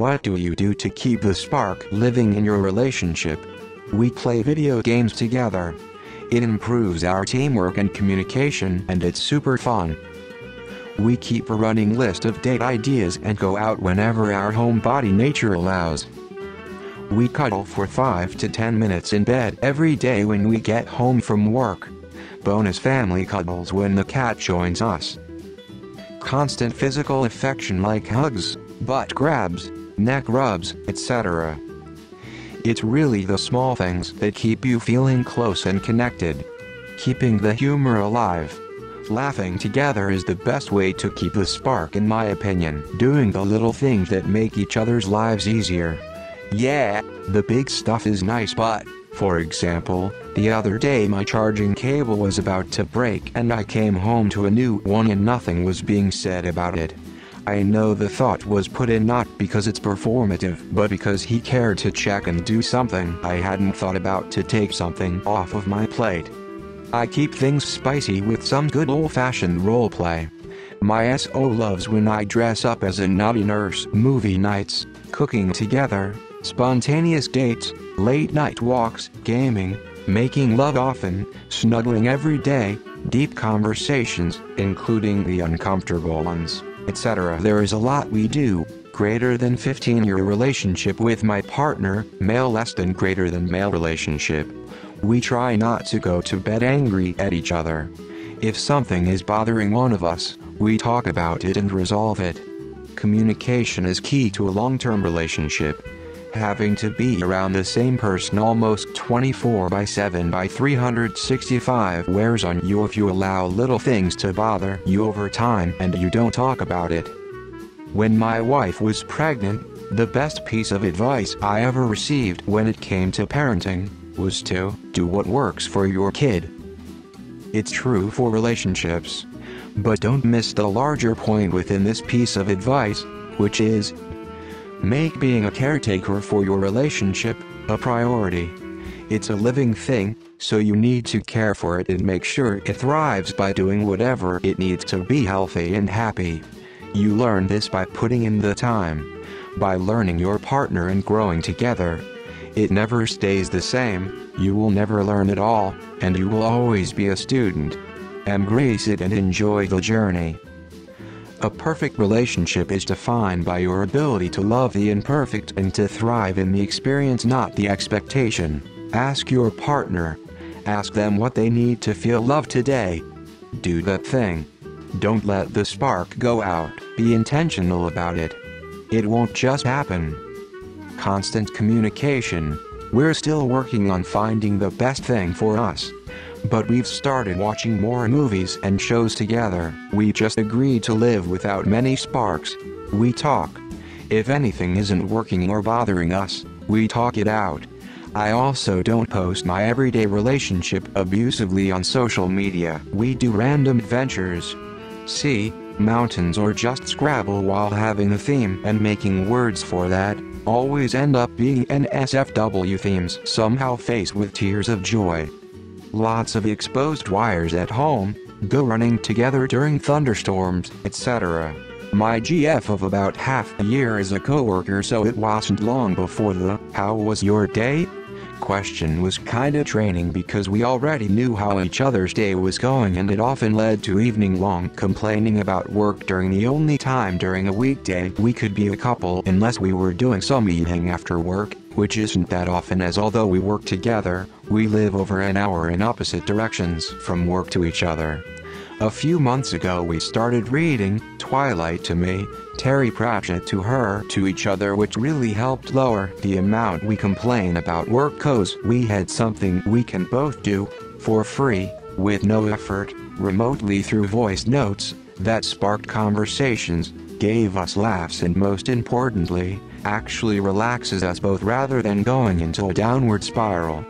What do you do to keep the spark living in your relationship? We play video games together. It improves our teamwork and communication, and it's super fun. We keep a running list of date ideas and go out whenever our homebody nature allows. We cuddle for 5 to 10 minutes in bed every day when we get home from work. Bonus family cuddles when the cat joins us. Constant physical affection like hugs, butt grabs, neck rubs, etc. It's really the small things that keep you feeling close and connected. Keeping the humor alive. Laughing together is the best way to keep the spark, in my opinion. Doing the little things that make each other's lives easier. Yeah, the big stuff is nice, but, for example, the other day my charging cable was about to break and I came home to a new one and nothing was being said about it. I know the thought was put in not because it's performative, but because he cared to check and do something I hadn't thought about to take something off of my plate. I keep things spicy with some good old-fashioned roleplay. My SO loves when I dress up as a naughty nurse. Movie nights, cooking together, spontaneous dates, late-night walks, gaming, making love often, snuggling every day, deep conversations, including the uncomfortable ones, etc. There is a lot we do. Greater than 15-year relationship with my partner, male less than greater than male relationship. We try not to go to bed angry at each other. If something is bothering one of us, we talk about it and resolve it. Communication is key to a long-term relationship. Having to be around the same person almost 24/7 by 365 wears on you if you allow little things to bother you over time and you don't talk about it. When my wife was pregnant, the best piece of advice I ever received when it came to parenting was to do what works for your kid. It's true for relationships. But don't miss the larger point within this piece of advice, which is, make being a caretaker for your relationship a priority. It's a living thing, so you need to care for it and make sure it thrives by doing whatever it needs to be healthy and happy. You learn this by putting in the time, by learning your partner and growing together. It never stays the same, you will never learn it all, and you will always be a student. Embrace it and enjoy the journey. A perfect relationship is defined by your ability to love the imperfect and to thrive in the experience, not the expectation. Ask your partner. Ask them what they need to feel loved today. Do that thing. Don't let the spark go out. Be intentional about it. It won't just happen. Constant communication. We're still working on finding the best thing for us. But we've started watching more movies and shows together. We just agreed to live without many sparks. We talk. If anything isn't working or bothering us, we talk it out. I also don't post my everyday relationship abusively on social media. We do random adventures. See, mountains or just Scrabble while having a theme and making words for that, always end up being NSFW themes somehow faced with tears of joy. Lots of exposed wires at home, go running together during thunderstorms, etc. My GF of about half a year is a coworker, so it wasn't long before the "how was your day?" question was kinda draining because we already knew how each other's day was going, and it often led to evening-long complaining about work during the only time during a weekday we could be a couple unless we were doing some eating after work, which isn't that often, as although we work together, we live over an hour in opposite directions from work to each other. A few months ago we started reading Twilight to me, Terry Pratchett to her, to each other, which really helped lower the amount we complain about work, 'cause we had something we can both do, for free, with no effort, remotely through voice notes, that sparked conversations, gave us laughs, and most importantly, actually relaxes us both rather than going into a downward spiral.